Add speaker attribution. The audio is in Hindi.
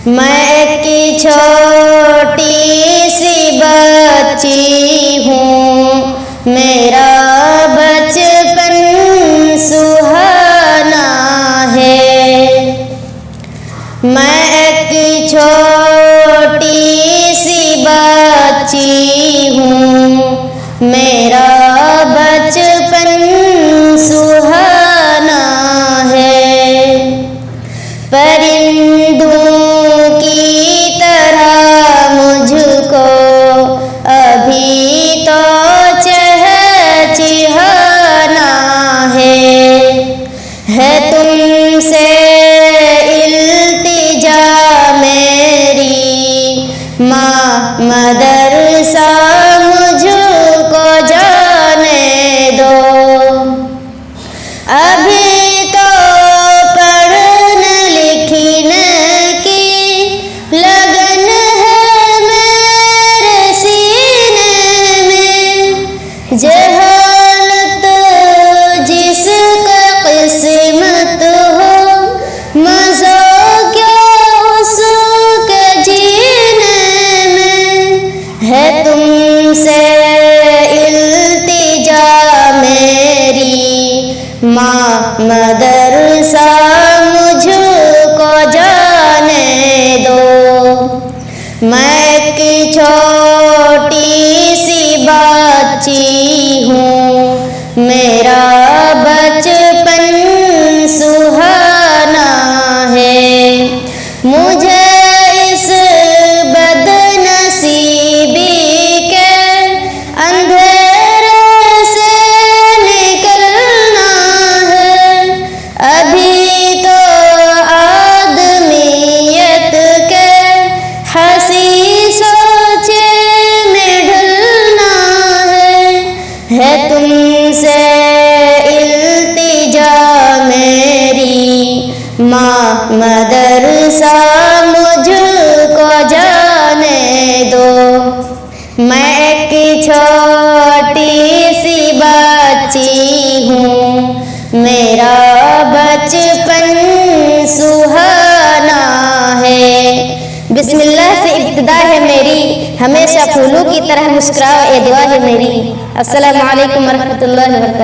Speaker 1: मैं की छोटी सी बच्ची हूँ, मेरा बचपन सुहाना है। मैं की छोटी सी बच्ची हूँ, मेरा बचपन सुहाना है। परिंदों की तरह मुझको अभी तो चहचहाना है तुमसे इल्तिजा मेरी माँ मदरसा मुझको जाने दो। अभी तो पढ़ने लिखने की लगन है मेरे सीने में, जहालत जिसका किस्मत हो, मज़ा क्या उसके जीने में। है तुमसे इल्तिजा मेरी माँ मदरसा मुझको जाने दो। मैं की छोटी सी बच्ची हूँ, मेरा बचपन सुहाना है। मुझे इस बदनसीबी के अंधेरे से निकलना है। अभी तो आदमियत के हंसी सोचे में ढलना है तुमसे इल्तिजा मेरी माँ मदरसा मुझको जाने दो। मैं की छोटी सी बच्ची हूँ, मेरा बचपन सुहाना है। बिस्मिल्लाह से इब्तिदा है मेरी, हमेशा फूलों की तरह मुस्कुराओ ए दुआ है मेरी। अस्सलामु अलैकुम वरहमतुल्लाहि वबरकातुहू।